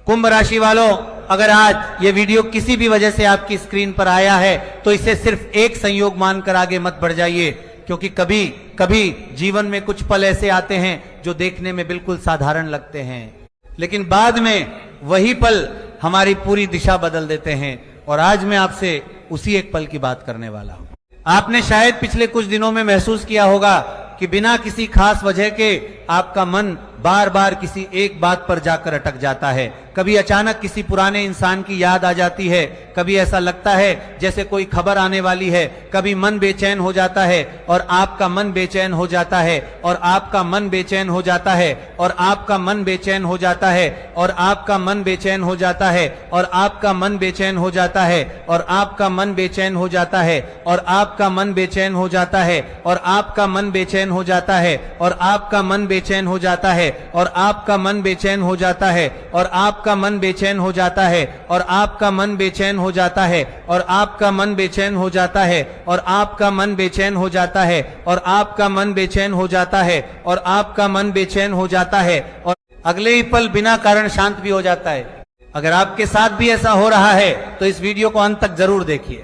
कुंभ राशि वालों, अगर आज ये वीडियो किसी भी वजह से आपकी स्क्रीन पर आया है तो इसे सिर्फ एक संयोग मानकर आगे मत बढ़ जाइए, क्योंकि कभी कभी जीवन में कुछ पल ऐसे आते हैं जो देखने में बिल्कुल साधारण लगते हैं, लेकिन बाद में वही पल हमारी पूरी दिशा बदल देते हैं। और आज मैं आपसे उसी एक पल की बात करने वाला हूं। आपने शायद पिछले कुछ दिनों में महसूस किया होगा कि बिना किसी खास वजह के आपका मन बार बार किसी एक बात पर जाकर अटक जाता है। कभी अचानक किसी पुराने इंसान की याद आ जाती है, कभी ऐसा लगता है जैसे कोई खबर आने वाली है, कभी मन बेचैन हो जाता है और आपका मन बेचैन हो जाता है और आपका मन बेचैन हो जाता है और आपका मन बेचैन हो जाता है और आपका मन बेचैन हो जाता है और आपका मन बेचैन हो जाता है और आपका मन बेचैन हो जाता है और आपका मन बेचैन हो जाता है और आपका मन बेचैन हो जाता है और आपका मन बेचैन हो जाता है और आपका मन बेचैन हो जाता है और आपका मन बेचैन हो जाता है और आपका मन बेचैन हो जाता है और आपका मन बेचैन हो जाता है और आपका मन बेचैन हो जाता है और आपका मन बेचैन हो जाता है और आपका मन बेचैन हो जाता है और अगले ही पल बिना कारण शांत भी हो जाता है। अगर आपके साथ भी ऐसा हो रहा है तो इस वीडियो को अंत तक जरूर देखिए,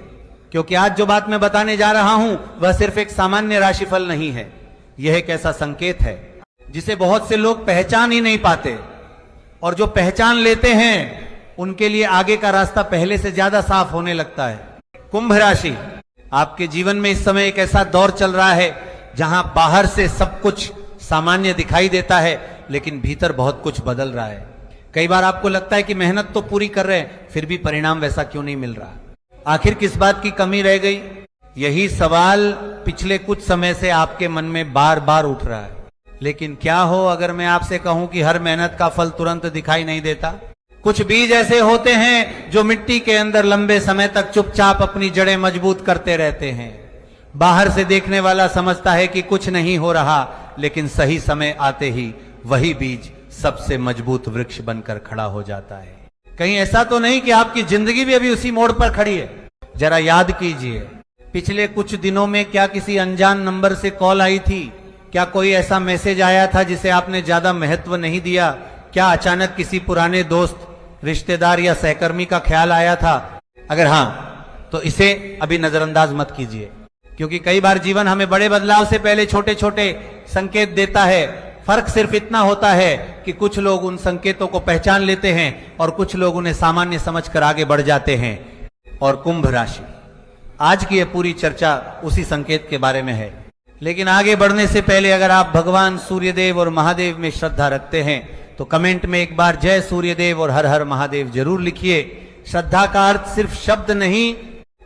क्योंकि आज जो बात मैं बताने जा रहा हूं वह सिर्फ एक सामान्य राशिफल नहीं है। यह एक ऐसा संकेत है जिसे बहुत से लोग पहचान ही नहीं पाते, और जो पहचान लेते हैं उनके लिए आगे का रास्ता पहले से ज्यादा साफ होने लगता है। कुंभ राशि, आपके जीवन में इस समय एक ऐसा दौर चल रहा है जहां बाहर से सब कुछ सामान्य दिखाई देता है, लेकिन भीतर बहुत कुछ बदल रहा है। कई बार आपको लगता है कि मेहनत तो पूरी कर रहे हैं, फिर भी परिणाम वैसा क्यों नहीं मिल रहा। आखिर किस बात की कमी रह गई? यही सवाल पिछले कुछ समय से आपके मन में बार बार उठ रहा है। लेकिन क्या हो अगर मैं आपसे कहूं कि हर मेहनत का फल तुरंत दिखाई नहीं देता। कुछ बीज ऐसे होते हैं जो मिट्टी के अंदर लंबे समय तक चुपचाप अपनी जड़ें मजबूत करते रहते हैं। बाहर से देखने वाला समझता है कि कुछ नहीं हो रहा, लेकिन सही समय आते ही वही बीज सबसे मजबूत वृक्ष बनकर खड़ा हो जाता है। कहीं ऐसा तो नहीं कि आपकी जिंदगी भी अभी उसी मोड़ पर खड़ी है? जरा याद कीजिए, पिछले कुछ दिनों में क्या किसी अनजान नंबर से कॉल आई थी? क्या कोई ऐसा मैसेज आया था जिसे आपने ज्यादा महत्व नहीं दिया? क्या अचानक किसी पुराने दोस्त, रिश्तेदार या सहकर्मी का ख्याल आया था? अगर हां, तो इसे अभी नजरअंदाज मत कीजिए, क्योंकि कई बार जीवन हमें बड़े बदलाव से पहले छोटे छोटे संकेत देता है। फर्क सिर्फ इतना होता है कि कुछ लोग उन संकेतों को पहचान लेते हैं और कुछ लोग उन्हें सामान्य समझकर आगे बढ़ जाते हैं। और कुंभ राशि, आज की यह पूरी चर्चा उसी संकेत के बारे में है। लेकिन आगे बढ़ने से पहले अगर आप भगवान सूर्यदेव और महादेव में श्रद्धा रखते हैं तो कमेंट में एक बार जय सूर्यदेव और हर हर महादेव जरूर लिखिए। श्रद्धा का अर्थ सिर्फ शब्द नहीं,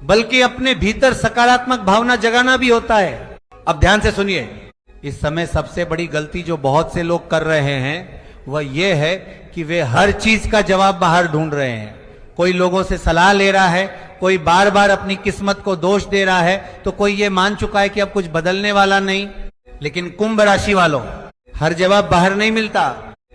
बल्कि अपने भीतर सकारात्मक भावना जगाना भी होता है। अब ध्यान से सुनिए, इस समय सबसे बड़ी गलती जो बहुत से लोग कर रहे हैं वह यह है कि वे हर चीज का जवाब बाहर ढूंढ रहे हैं। कोई लोगों से सलाह ले रहा है, कोई बार बार अपनी किस्मत को दोष दे रहा है, तो कोई ये मान चुका है कि अब कुछ बदलने वाला नहीं। लेकिन कुंभ राशि वालों, हर जवाब बाहर नहीं मिलता।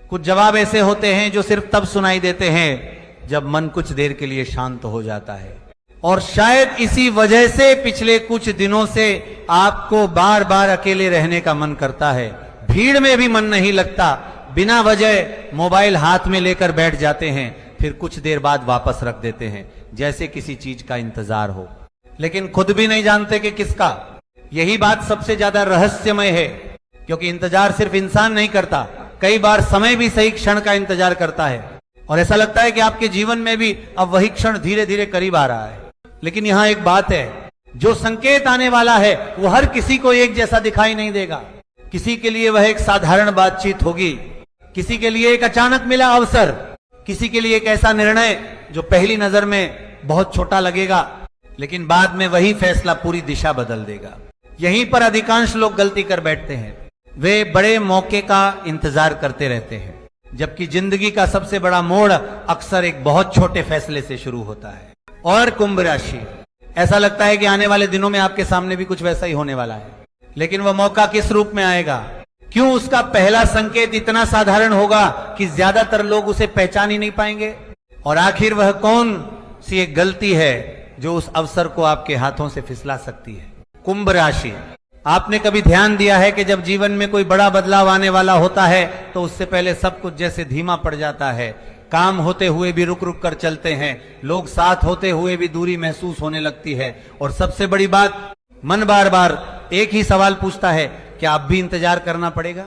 कुछ जवाब ऐसे होते हैं जो सिर्फ तब सुनाई देते हैं जब मन कुछ देर के लिए शांत हो जाता है। और शायद इसी वजह से पिछले कुछ दिनों से आपको बार बार अकेले रहने का मन करता है। भीड़ में भी मन नहीं लगता, बिना वजह मोबाइल हाथ में लेकर बैठ जाते हैं, फिर कुछ देर बाद वापस रख देते हैं, जैसे किसी चीज का इंतजार हो, लेकिन खुद भी नहीं जानते कि किसका। यही बात सबसे ज्यादा रहस्यमय है, क्योंकि इंतजार सिर्फ इंसान नहीं करता, कई बार समय भी सही क्षण का इंतजार करता है। और ऐसा लगता है कि आपके जीवन में भी अब वही क्षण धीरे धीरे करीब आ रहा है। लेकिन यहां एक बात है, जो संकेत आने वाला है वो हर किसी को एक जैसा दिखाई नहीं देगा। किसी के लिए वह एक साधारण बातचीत होगी, किसी के लिए एक अचानक मिला अवसर, किसी के लिए एक ऐसा निर्णय जो पहली नजर में बहुत छोटा लगेगा, लेकिन बाद में वही फैसला पूरी दिशा बदल देगा। यहीं पर अधिकांश लोग गलती कर बैठते हैं। वे बड़े मौके का इंतजार करते रहते हैं, जबकि जिंदगी का सबसे बड़ा मोड़ अक्सर एक बहुत छोटे फैसले से शुरू होता है। और कुंभ राशि, ऐसा लगता है कि आने वाले दिनों में आपके सामने भी कुछ वैसा ही होने वाला है, लेकिन वह मौका किस रूप में आएगा? क्यों उसका पहला संकेत इतना साधारण होगा कि ज्यादातर लोग उसे पहचान ही नहीं पाएंगे? और आखिर वह कौन सी एक गलती है जो उस अवसर को आपके हाथों से फिसला सकती है? कुंभ राशि, आपने कभी ध्यान दिया है कि जब जीवन में कोई बड़ा बदलाव आने वाला होता है तो उससे पहले सब कुछ जैसे धीमा पड़ जाता है, काम होते हुए भी रुक रुक कर चलते हैं, लोग साथ होते हुए भी दूरी महसूस होने लगती है। और सबसे बड़ी बात, मन बार बार एक ही सवाल पूछता है, क्या अब भी इंतजार करना पड़ेगा?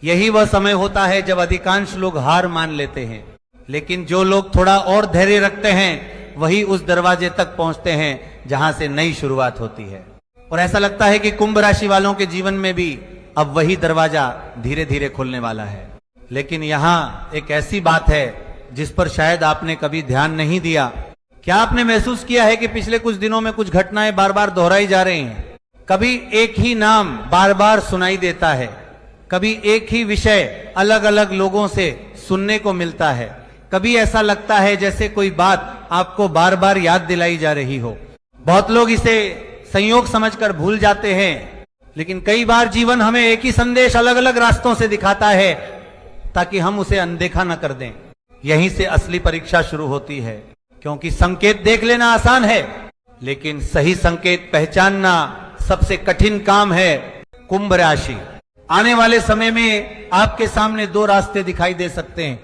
यही वह समय होता है जब अधिकांश लोग हार मान लेते हैं, लेकिन जो लोग थोड़ा और धैर्य रखते हैं वही उस दरवाजे तक पहुंचते हैं जहां से नई शुरुआत होती है। और ऐसा लगता है कि कुंभ राशि वालों के जीवन में भी अब वही दरवाजा धीरे धीरे खुलने वाला है। लेकिन यहां एक ऐसी बात है जिस पर शायद आपने कभी ध्यान नहीं दिया। क्या आपने महसूस किया है कि पिछले कुछ दिनों में कुछ घटनाएं बार बार दोहराई जा रही हैं? कभी एक ही नाम बार बार सुनाई देता है, कभी एक ही विषय अलग अलग लोगों से सुनने को मिलता है, कभी ऐसा लगता है जैसे कोई बात आपको बार बार याद दिलाई जा रही हो। बहुत लोग इसे संयोग समझकर भूल जाते हैं, लेकिन कई बार जीवन हमें एक ही संदेश अलग अलग रास्तों से दिखाता है ताकि हम उसे अनदेखा न कर दें। यहीं से असली परीक्षा शुरू होती है, क्योंकि संकेत देख लेना आसान है, लेकिन सही संकेत पहचानना सबसे कठिन काम है। कुंभ राशि, आने वाले समय में आपके सामने दो रास्ते दिखाई दे सकते हैं।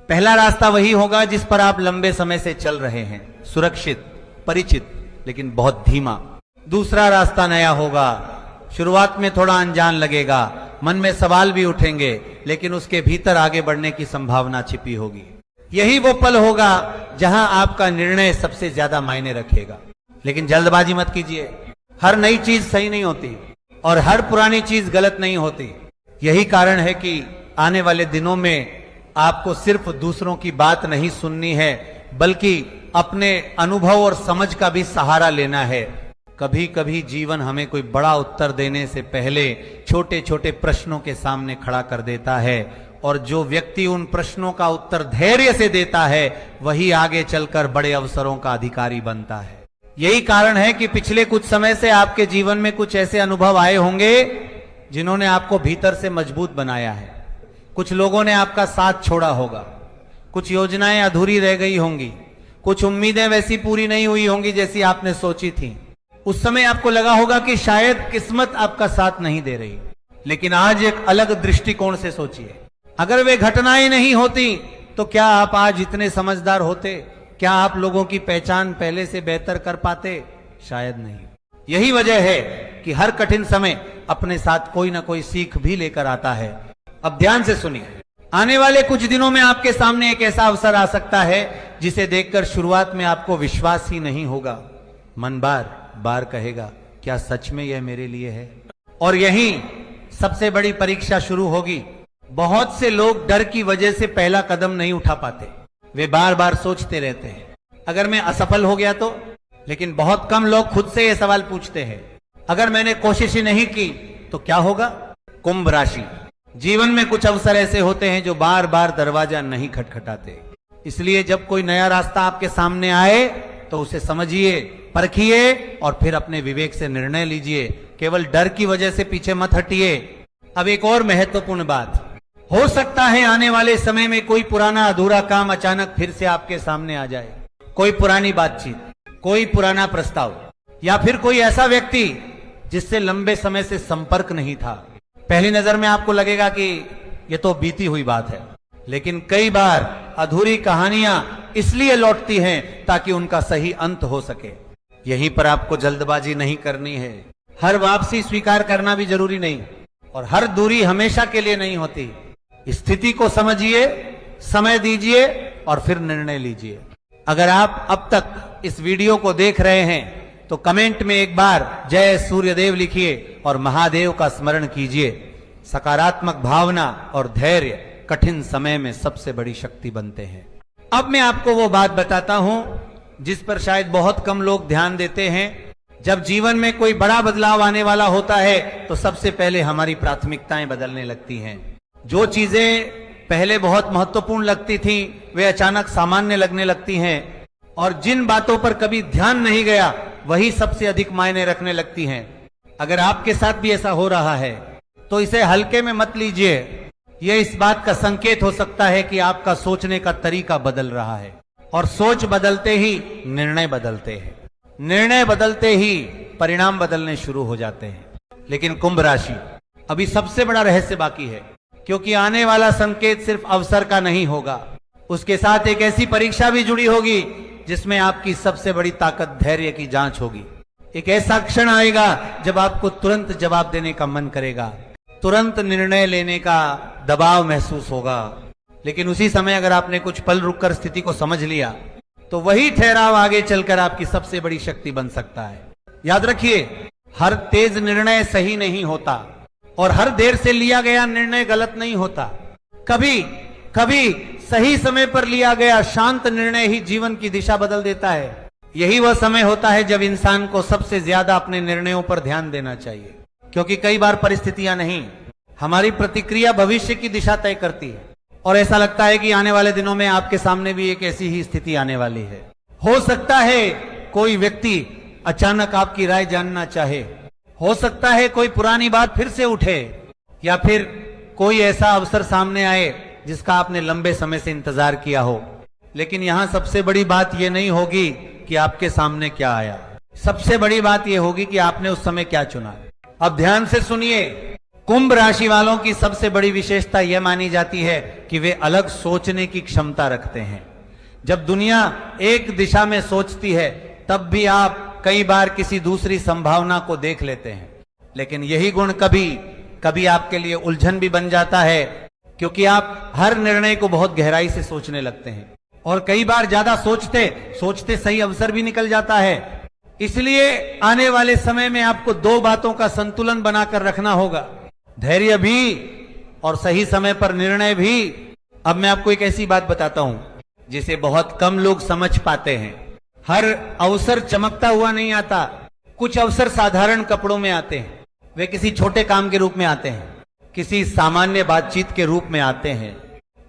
पहला रास्ता वही होगा जिस पर आप लंबे समय से चल रहे हैं, सुरक्षित, परिचित, लेकिन बहुत धीमा। दूसरा रास्ता नया होगा, शुरुआत में थोड़ा अनजान लगेगा, मन में सवाल भी उठेंगे, लेकिन उसके भीतर आगे बढ़ने की संभावना छिपी होगी। यही वो पल होगा जहां आपका निर्णय सबसे ज्यादा मायने रखेगा। लेकिन जल्दबाजी मत कीजिए, हर नई चीज सही नहीं होती और हर पुरानी चीज गलत नहीं होती। यही कारण है कि आने वाले दिनों में आपको सिर्फ दूसरों की बात नहीं सुननी है, बल्कि अपने अनुभव और समझ का भी सहारा लेना है। कभी कभी जीवन हमें कोई बड़ा उत्तर देने से पहले छोटे छोटे प्रश्नों के सामने खड़ा कर देता है, और जो व्यक्ति उन प्रश्नों का उत्तर धैर्य से देता है वही आगे चलकर बड़े अवसरों का अधिकारी बनता है। यही कारण है कि पिछले कुछ समय से आपके जीवन में कुछ ऐसे अनुभव आए होंगे जिन्होंने आपको भीतर से मजबूत बनाया है। कुछ लोगों ने आपका साथ छोड़ा होगा, कुछ योजनाएं अधूरी रह गई होंगी, कुछ उम्मीदें वैसी पूरी नहीं हुई होंगी जैसी आपने सोची थी। उस समय आपको लगा होगा कि शायद किस्मत आपका साथ नहीं दे रही, लेकिन आज एक अलग दृष्टिकोण से सोचिए। अगर वे घटनाएं नहीं होती तो क्या आप आज इतने समझदार होते? क्या आप लोगों की पहचान पहले से बेहतर कर पाते? शायद नहीं। यही वजह है कि हर कठिन समय अपने साथ कोई ना कोई सीख भी लेकर आता है। अब ध्यान से सुनिए, आने वाले कुछ दिनों में आपके सामने एक ऐसा अवसर आ सकता है जिसे देखकर शुरुआत में आपको विश्वास ही नहीं होगा। मन बार बार कहेगा, क्या सच में यह मेरे लिए है? और यही सबसे बड़ी परीक्षा शुरू होगी। बहुत से लोग डर की वजह से पहला कदम नहीं उठा पाते। वे बार बार सोचते रहते हैं, अगर मैं असफल हो गया तो? लेकिन बहुत कम लोग खुद से यह सवाल पूछते हैं, अगर मैंने कोशिश ही नहीं की तो क्या होगा? कुंभ राशि, जीवन में कुछ अवसर ऐसे होते हैं जो बार बार दरवाजा नहीं खटखटाते। इसलिए जब कोई नया रास्ता आपके सामने आए तो उसे समझिए, परखिए और फिर अपने विवेक से निर्णय लीजिए। केवल डर की वजह से पीछे मत हटिए। अब एक और महत्वपूर्ण बात, हो सकता है आने वाले समय में कोई पुराना अधूरा काम अचानक फिर से आपके सामने आ जाए। कोई पुरानी बातचीत, कोई पुराना प्रस्ताव, या फिर कोई ऐसा व्यक्ति जिससे लंबे समय से संपर्क नहीं था। पहली नजर में आपको लगेगा कि यह तो बीती हुई बात है, लेकिन कई बार अधूरी कहानियां इसलिए लौटती हैं ताकि उनका सही अंत हो सके। यहीं पर आपको जल्दबाजी नहीं करनी है। हर वापसी स्वीकार करना भी जरूरी नहीं, और हर दूरी हमेशा के लिए नहीं होती। स्थिति को समझिए, समय दीजिए और फिर निर्णय लीजिए। अगर आप अब तक इस वीडियो को देख रहे हैं तो कमेंट में एक बार जय सूर्यदेव लिखिए और महादेव का स्मरण कीजिए। सकारात्मक भावना और धैर्य कठिन समय में सबसे बड़ी शक्ति बनते हैं। अब मैं आपको वो बात बताता हूं जिस पर शायद बहुत कम लोग ध्यान देते हैं। जब जीवन में कोई बड़ा बदलाव आने वाला होता है तो सबसे पहले हमारी प्राथमिकताएं बदलने लगती हैं। जो चीजें पहले बहुत महत्वपूर्ण लगती थीं, वे अचानक सामान्य लगने लगती हैं, और जिन बातों पर कभी ध्यान नहीं गया वही सबसे अधिक मायने रखने लगती हैं। अगर आपके साथ भी ऐसा हो रहा है तो इसे हल्के में मत लीजिए। यह इस बात का संकेत हो सकता है कि आपका सोचने का तरीका बदल रहा है, और सोच बदलते ही निर्णय बदलते हैं, निर्णय बदलते ही परिणाम बदलने शुरू हो जाते हैं। लेकिन कुंभ राशि, अभी सबसे बड़ा रहस्य बाकी है, क्योंकि आने वाला संकेत सिर्फ अवसर का नहीं होगा, उसके साथ एक ऐसी परीक्षा भी जुड़ी होगी जिसमें आपकी सबसे बड़ी ताकत धैर्य की जांच होगी। एक ऐसा क्षण आएगा जब आपको तुरंत जवाब देने का मन करेगा, तुरंत निर्णय लेने का दबाव महसूस होगा। लेकिन उसी समय अगर आपने कुछ पल रुककर स्थिति को समझ लिया तो वही ठहराव आगे चलकर आपकी सबसे बड़ी शक्ति बन सकता है। याद रखिए, हर तेज निर्णय सही नहीं होता और हर देर से लिया गया निर्णय गलत नहीं होता। कभी कभी सही समय पर लिया गया शांत निर्णय ही जीवन की दिशा बदल देता है। यही वह समय होता है जब इंसान को सबसे ज्यादा अपने निर्णयों पर ध्यान देना चाहिए, क्योंकि कई बार परिस्थितियां नहीं, हमारी प्रतिक्रिया भविष्य की दिशा तय करती है। और ऐसा लगता है कि आने वाले दिनों में आपके सामने भी एक ऐसी ही स्थिति आने वाली है। हो सकता है कोई व्यक्ति अचानक आपकी राय जानना चाहे, हो सकता है कोई पुरानी बात फिर से उठे, या फिर कोई ऐसा अवसर सामने आए जिसका आपने लंबे समय से इंतजार किया हो। लेकिन यहां सबसे बड़ी बात यह नहीं होगी कि आपके सामने क्या आया, सबसे बड़ी बात यह होगी कि आपने उस समय क्या चुना। अब ध्यान से सुनिए, कुंभ राशि वालों की सबसे बड़ी विशेषता यह मानी जाती है कि वे अलग सोचने की क्षमता रखते हैं। जब दुनिया एक दिशा में सोचती है तब भी आप कई बार किसी दूसरी संभावना को देख लेते हैं। लेकिन यही गुण कभी कभी आपके लिए उलझन भी बन जाता है, क्योंकि आप हर निर्णय को बहुत गहराई से सोचने लगते हैं और कई बार ज्यादा सोचते सोचते सही अवसर भी निकल जाता है। इसलिए आने वाले समय में आपको दो बातों का संतुलन बनाकर रखना होगा, धैर्य भी और सही समय पर निर्णय भी। अब मैं आपको एक ऐसी बात बताता हूं जिसे बहुत कम लोग समझ पाते हैं। हर अवसर चमकता हुआ नहीं आता, कुछ अवसर साधारण कपड़ों में आते हैं। वे किसी छोटे काम के रूप में आते हैं, किसी सामान्य बातचीत के रूप में आते हैं,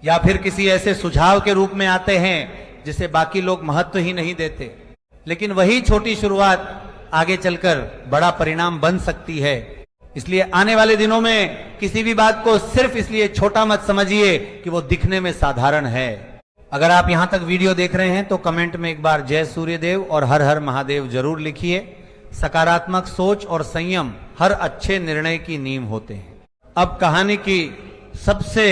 या फिर किसी ऐसे सुझाव के रूप में आते हैं जिसे बाकी लोग महत्व ही नहीं देते। लेकिन वही छोटी शुरुआत आगे चलकर बड़ा परिणाम बन सकती है। इसलिए आने वाले दिनों में किसी भी बात को सिर्फ इसलिए छोटा मत समझिए कि वो दिखने में साधारण है। अगर आप यहां तक वीडियो देख रहे हैं तो कमेंट में एक बार जय सूर्यदेव और हर हर महादेव जरूर लिखिए। सकारात्मक सोच और संयम हर अच्छे निर्णय की नींव होते हैं। अब कहानी की सबसे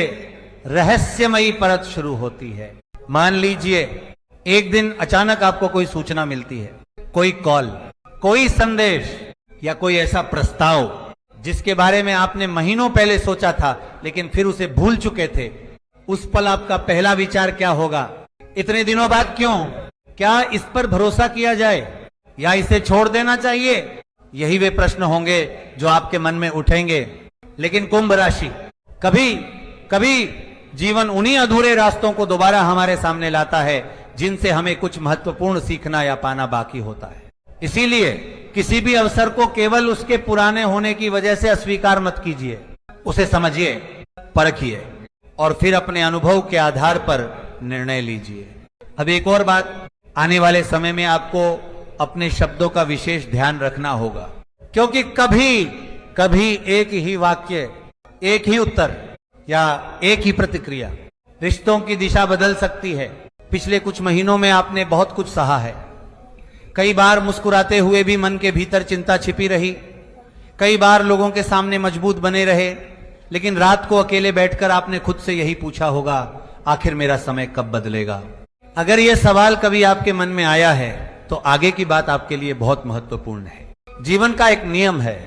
रहस्यमयी परत शुरू होती है। मान लीजिए एक दिन अचानक आपको कोई सूचना मिलती है, कोई कॉल, कोई संदेश या कोई ऐसा प्रस्ताव जिसके बारे में आपने महीनों पहले सोचा था लेकिन फिर उसे भूल चुके थे। उस पल आपका पहला विचार क्या होगा? इतने दिनों बाद क्यों? क्या इस पर भरोसा किया जाए या इसे छोड़ देना चाहिए? यही वे प्रश्न होंगे जो आपके मन में उठेंगे। लेकिन कुंभ राशि, कभी कभी जीवन उन्हीं अधूरे रास्तों को दोबारा हमारे सामने लाता है जिनसे हमें कुछ महत्वपूर्ण सीखना या पाना बाकी होता है। इसीलिए किसी भी अवसर को केवल उसके पुराने होने की वजह से अस्वीकार मत कीजिए। उसे समझिए, परखिए और फिर अपने अनुभव के आधार पर निर्णय लीजिए। अब एक और बात, आने वाले समय में आपको अपने शब्दों का विशेष ध्यान रखना होगा, क्योंकि कभी कभी एक ही वाक्य, एक ही उत्तर या एक ही प्रतिक्रिया रिश्तों की दिशा बदल सकती है। पिछले कुछ महीनों में आपने बहुत कुछ सहा है। कई बार मुस्कुराते हुए भी मन के भीतर चिंता छिपी रही, कई बार लोगों के सामने मजबूत बने रहे, लेकिन रात को अकेले बैठकर आपने खुद से यही पूछा होगा, आखिर मेरा समय कब बदलेगा? अगर यह सवाल कभी आपके मन में आया है तो आगे की बात आपके लिए बहुत महत्वपूर्ण है। जीवन का एक नियम है,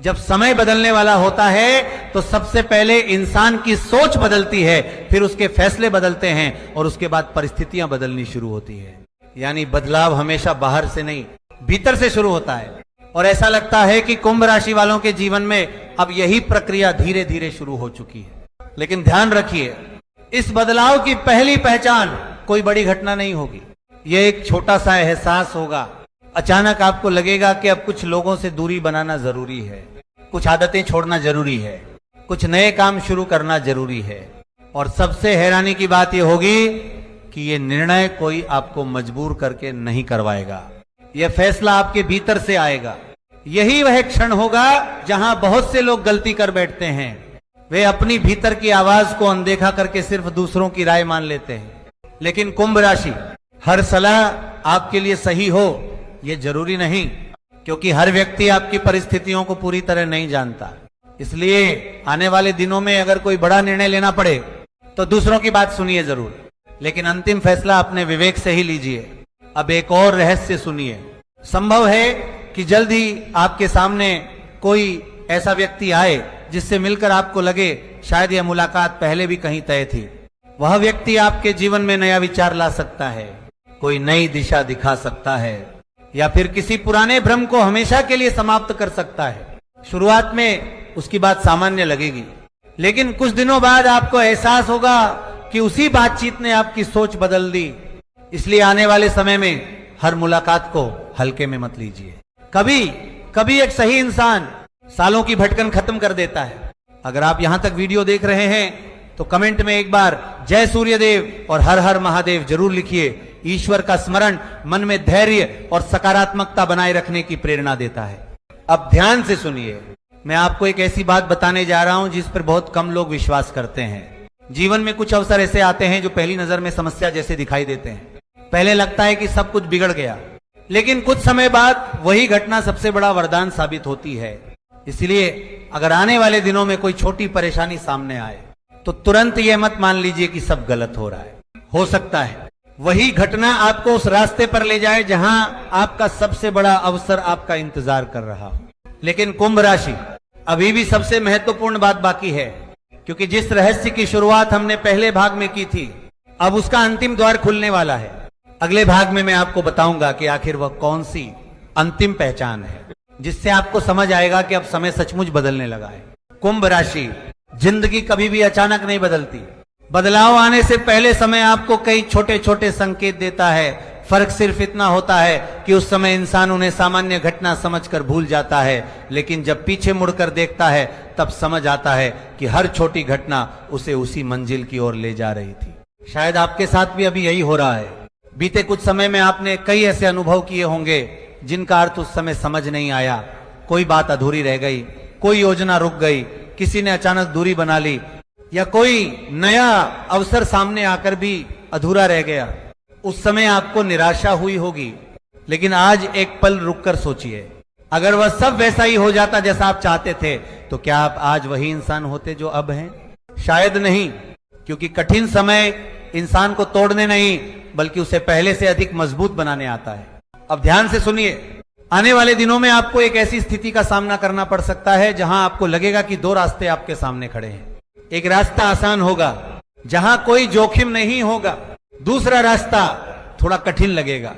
जब समय बदलने वाला होता है तो सबसे पहले इंसान की सोच बदलती है, फिर उसके फैसले बदलते हैं और उसके बाद परिस्थितियां बदलनी शुरू होती है। यानी बदलाव हमेशा बाहर से नहीं, भीतर से शुरू होता है। और ऐसा लगता है कि कुंभ राशि वालों के जीवन में अब यही प्रक्रिया धीरे धीरे शुरू हो चुकी है। लेकिन ध्यान रखिए, इस बदलाव की पहली पहचान कोई बड़ी घटना नहीं होगी। यह एक छोटा सा एहसास होगा। अचानक आपको लगेगा कि अब कुछ लोगों से दूरी बनाना जरूरी है, कुछ आदतें छोड़ना जरूरी है, कुछ नए काम शुरू करना जरूरी है। और सबसे हैरानी की बात यह होगी कि यह निर्णय कोई आपको मजबूर करके नहीं करवाएगा, यह फैसला आपके भीतर से आएगा। यही वह क्षण होगा जहां बहुत से लोग गलती कर बैठते हैं। वे अपनी भीतर की आवाज को अनदेखा करके सिर्फ दूसरों की राय मान लेते हैं। लेकिन कुंभ राशि, हर सलाह आपके लिए सही हो यह जरूरी नहीं, क्योंकि हर व्यक्ति आपकी परिस्थितियों को पूरी तरह नहीं जानता। इसलिए आने वाले दिनों में अगर कोई बड़ा निर्णय लेना पड़े तो दूसरों की बात सुनिए जरूर, लेकिन अंतिम फैसला अपने विवेक से ही लीजिए। अब एक और रहस्य सुनिए। संभव है कि जल्द ही आपके सामने कोई ऐसा व्यक्ति आए जिससे मिलकर आपको लगे शायद यह मुलाकात पहले भी कहीं तय थी। वह व्यक्ति आपके जीवन में नया विचार ला सकता है, कोई नई दिशा दिखा सकता है, या फिर किसी पुराने भ्रम को हमेशा के लिए समाप्त कर सकता है। शुरुआत में उसकी बात सामान्य लगेगी, लेकिन कुछ दिनों बाद आपको एहसास होगा कि उसी बातचीत ने आपकी सोच बदल दी। इसलिए आने वाले समय में हर मुलाकात को हल्के में मत लीजिए। कभी कभी एक सही इंसान सालों की भटकन खत्म कर देता है। अगर आप यहां तक वीडियो देख रहे हैं तो कमेंट में एक बार जय सूर्यदेव और हर हर महादेव जरूर लिखिए। ईश्वर का स्मरण मन में धैर्य और सकारात्मकता बनाए रखने की प्रेरणा देता है। अब ध्यान से सुनिए, मैं आपको एक ऐसी बात बताने जा रहा हूं जिस पर बहुत कम लोग विश्वास करते हैं। जीवन में कुछ अवसर ऐसे आते हैं जो पहली नजर में समस्या जैसे दिखाई देते हैं। पहले लगता है कि सब कुछ बिगड़ गया, लेकिन कुछ समय बाद वही घटना सबसे बड़ा वरदान साबित होती है। इसलिए अगर आने वाले दिनों में कोई छोटी परेशानी सामने आए तो तुरंत यह मत मान लीजिए कि सब गलत हो रहा है। हो सकता है वही घटना आपको उस रास्ते पर ले जाए जहां आपका सबसे बड़ा अवसर आपका इंतजार कर रहा हो। लेकिन कुंभ राशि, अभी भी सबसे महत्वपूर्ण बात बाकी है, क्योंकि जिस रहस्य की शुरुआत हमने पहले भाग में की थी, अब उसका अंतिम द्वार खुलने वाला है। अगले भाग में मैं आपको बताऊंगा कि आखिर वह कौन सी अंतिम पहचान है जिससे आपको समझ आएगा कि अब समय सचमुच बदलने लगा है। कुंभ राशि, जिंदगी कभी भी अचानक नहीं बदलती। बदलाव आने से पहले समय आपको कई छोटे छोटे संकेत देता है। फर्क सिर्फ इतना होता है कि उस समय इंसान उन्हें सामान्य घटना समझकर भूल जाता है, लेकिन जब पीछे मुड़कर देखता है तब समझ आता है कि हर छोटी घटना उसे उसी मंजिल की ओर ले जा रही थी। शायद आपके साथ भी अभी यही हो रहा है। बीते कुछ समय में आपने कई ऐसे अनुभव किए होंगे जिनका अर्थ उस समय समझ नहीं आया। कोई बात अधूरी रह गई, कोई योजना रुक गई, किसी ने अचानक दूरी बना ली, या कोई नया अवसर सामने आकर भी अधूरा रह गया। उस समय आपको निराशा हुई होगी, लेकिन आज एक पल रुककर सोचिए, अगर वह सब वैसा ही हो जाता जैसा आप चाहते थे तो क्या आप आज वही इंसान होते जो अब हैं? शायद नहीं, क्योंकि कठिन समय इंसान को तोड़ने नहीं बल्कि उसे पहले से अधिक मजबूत बनाने आता है। अब ध्यान से सुनिए, आने वाले दिनों में आपको एक ऐसी स्थिति का सामना करना पड़ सकता है जहां आपको लगेगा कि दो रास्ते आपके सामने खड़े हैं। एक रास्ता आसान होगा जहां कोई जोखिम नहीं होगा, दूसरा रास्ता थोड़ा कठिन लगेगा,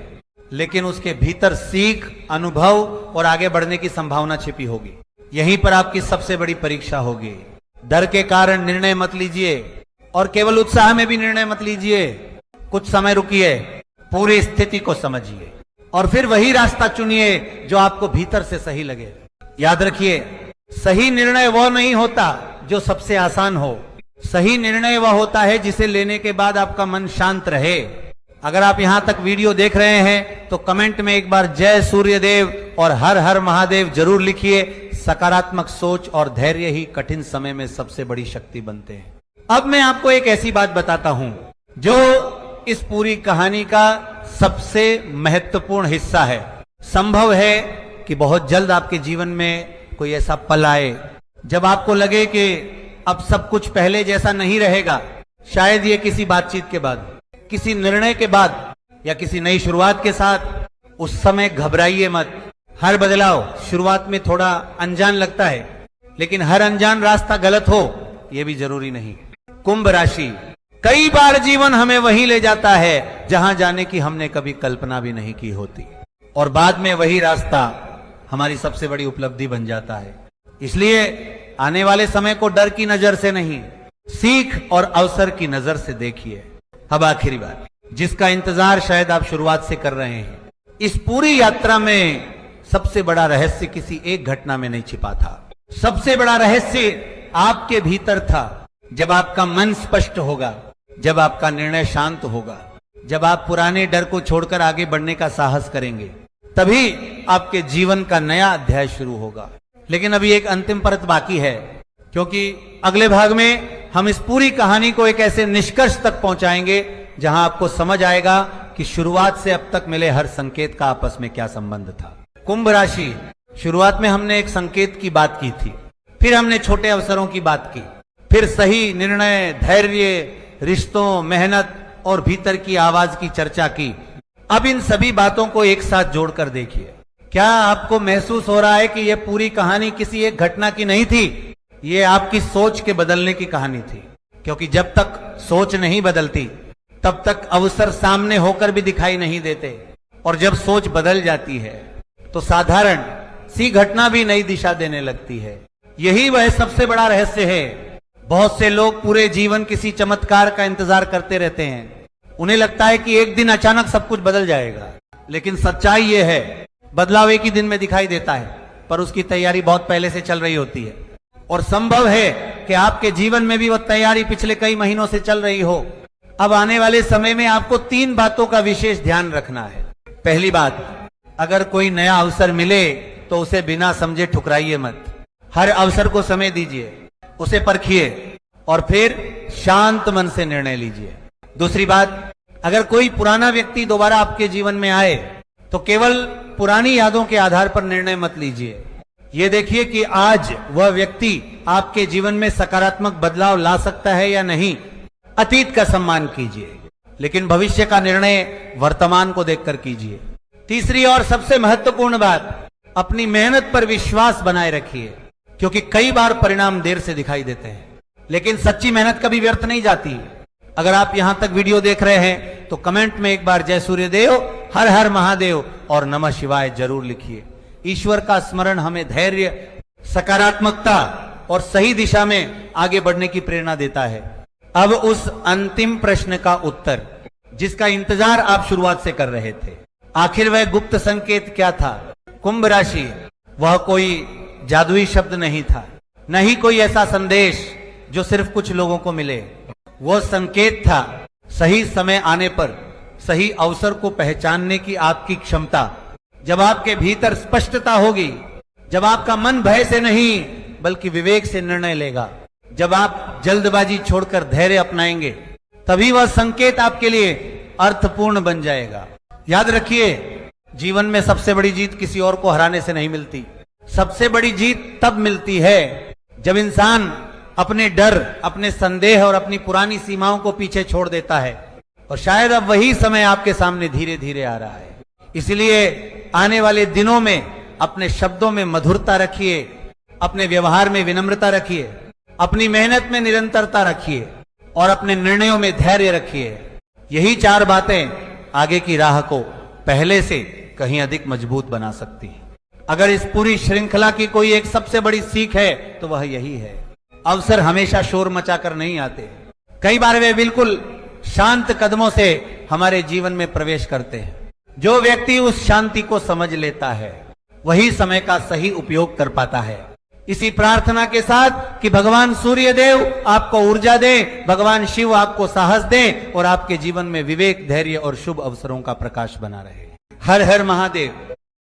लेकिन उसके भीतर सीख, अनुभव और आगे बढ़ने की संभावना छिपी होगी। यहीं पर आपकी सबसे बड़ी परीक्षा होगी। डर के कारण निर्णय मत लीजिए और केवल उत्साह में भी निर्णय मत लीजिए। कुछ समय रुकिए, पूरी स्थिति को समझिए और फिर वही रास्ता चुनिए जो आपको भीतर से सही लगे। याद रखिए, सही निर्णय वह नहीं होता जो सबसे आसान हो। सही निर्णय वह होता है जिसे लेने के बाद आपका मन शांत रहे। अगर आप यहां तक वीडियो देख रहे हैं तो कमेंट में एक बार जय सूर्यदेव और हर हर महादेव जरूर लिखिए। सकारात्मक सोच और धैर्य ही कठिन समय में सबसे बड़ी शक्ति बनते हैं। अब मैं आपको एक ऐसी बात बताता हूं जो इस पूरी कहानी का सबसे महत्वपूर्ण हिस्सा है। संभव है कि बहुत जल्द आपके जीवन में कोई ऐसा पल आए जब आपको लगे कि अब सब कुछ पहले जैसा नहीं रहेगा। शायद ये किसी बातचीत के बाद, किसी निर्णय के बाद या किसी नई शुरुआत के साथ। उस समय घबराइए मत। हर बदलाव शुरुआत में थोड़ा अनजान लगता है, लेकिन हर अनजान रास्ता गलत हो यह भी जरूरी नहीं। कुंभ राशि, कई बार जीवन हमें वहीं ले जाता है जहां जाने की हमने कभी कल्पना भी नहीं की होती, और बाद में वही रास्ता हमारी सबसे बड़ी उपलब्धि बन जाता है। इसलिए आने वाले समय को डर की नजर से नहीं, सीख और अवसर की नजर से देखिए। अब आखिरी बात, जिसका इंतजार शायद आप शुरुआत से कर रहे हैं। इस पूरी यात्रा में सबसे बड़ा रहस्य किसी एक घटना में नहीं छिपा था। सबसे बड़ा रहस्य आपके भीतर था। जब आपका मन स्पष्ट होगा, जब आपका निर्णय शांत होगा, जब आप पुराने डर को छोड़कर आगे बढ़ने का साहस करेंगे, तभी आपके जीवन का नया अध्याय शुरू होगा। लेकिन अभी एक अंतिम परत बाकी है, क्योंकि अगले भाग में हम इस पूरी कहानी को एक ऐसे निष्कर्ष तक पहुंचाएंगे जहां आपको समझ आएगा कि शुरुआत से अब तक मिले हर संकेत का आपस में क्या संबंध था। कुंभ राशि, शुरुआत में हमने एक संकेत की बात की थी, फिर हमने छोटे अवसरों की बात की, फिर सही निर्णय, धैर्य, रिश्तों, मेहनत और भीतर की आवाज की चर्चा की। अब इन सभी बातों को एक साथ जोड़कर देखिए, क्या आपको महसूस हो रहा है कि यह पूरी कहानी किसी एक घटना की नहीं थी, ये आपकी सोच के बदलने की कहानी थी। क्योंकि जब तक सोच नहीं बदलती तब तक अवसर सामने होकर भी दिखाई नहीं देते, और जब सोच बदल जाती है तो साधारण सी घटना भी नई दिशा देने लगती है। यही वह सबसे बड़ा रहस्य है। बहुत से लोग पूरे जीवन किसी चमत्कार का इंतजार करते रहते हैं। उन्हें लगता है कि एक दिन अचानक सब कुछ बदल जाएगा, लेकिन सच्चाई यह है बदलाव एक ही दिन में दिखाई देता है, पर उसकी तैयारी बहुत पहले से चल रही होती है। और संभव है कि आपके जीवन में भी वह तैयारी पिछले कई महीनों से चल रही हो। अब आने वाले समय में आपको 3 बातों का विशेष ध्यान रखना है। पहली बात, अगर कोई नया अवसर मिले तो उसे बिना समझे ठुकराइए मत। हर अवसर को समय दीजिए, उसे परखिए और फिर शांत मन से निर्णय लीजिए। दूसरी बात, अगर कोई पुराना व्यक्ति दोबारा आपके जीवन में आए तो केवल पुरानी यादों के आधार पर निर्णय मत लीजिए। यह देखिए कि आज वह व्यक्ति आपके जीवन में सकारात्मक बदलाव ला सकता है या नहीं। अतीत का सम्मान कीजिए, लेकिन भविष्य का निर्णय वर्तमान को देखकर कीजिए। तीसरी और सबसे महत्वपूर्ण बात, अपनी मेहनत पर विश्वास बनाए रखिए, क्योंकि कई बार परिणाम देर से दिखाई देते हैं, लेकिन सच्ची मेहनत कभी व्यर्थ नहीं जाती। अगर आप यहां तक वीडियो देख रहे हैं तो कमेंट में एक बार जय सूर्यदेव, हर हर महादेव और नमः शिवाय जरूर लिखिए। ईश्वर का स्मरण हमें धैर्य, सकारात्मकता और सही दिशा में आगे बढ़ने की प्रेरणा देता है। अब उस अंतिम प्रश्न का उत्तर, जिसका इंतजार आप शुरुआत से कर रहे थे, आखिर वह गुप्त संकेत क्या था? कुंभ राशि, वह कोई जादुई शब्द नहीं था, न ही कोई ऐसा संदेश जो सिर्फ कुछ लोगों को मिले। वो संकेत था सही समय आने पर सही अवसर को पहचानने की आपकी क्षमता। जब आपके भीतर स्पष्टता होगी, जब आपका मन भय से नहीं बल्कि विवेक से निर्णय लेगा, जब आप जल्दबाजी छोड़कर धैर्य अपनाएंगे, तभी वह संकेत आपके लिए अर्थपूर्ण बन जाएगा। याद रखिए, जीवन में सबसे बड़ी जीत किसी और को हराने से नहीं मिलती। सबसे बड़ी जीत तब मिलती है जब इंसान अपने डर, अपने संदेह और अपनी पुरानी सीमाओं को पीछे छोड़ देता है। और शायद अब वही समय आपके सामने धीरे धीरे आ रहा है। इसलिए आने वाले दिनों में अपने शब्दों में मधुरता रखिए, अपने व्यवहार में विनम्रता रखिए, अपनी मेहनत में निरंतरता रखिए और अपने निर्णयों में धैर्य रखिए। यही 4 बातें आगे की राह को पहले से कहीं अधिक मजबूत बना सकती हैं। अगर इस पूरी श्रृंखला की कोई एक सबसे बड़ी सीख है तो वह यही है, अवसर हमेशा शोर मचाकर नहीं आते। कई बार वे बिल्कुल शांत कदमों से हमारे जीवन में प्रवेश करते हैं। जो व्यक्ति उस शांति को समझ लेता है वही समय का सही उपयोग कर पाता है। इसी प्रार्थना के साथ कि भगवान सूर्यदेव आपको ऊर्जा दे, भगवान शिव आपको साहस दे और आपके जीवन में विवेक, धैर्य और शुभ अवसरों का प्रकाश बना रहे। हर हर महादेव।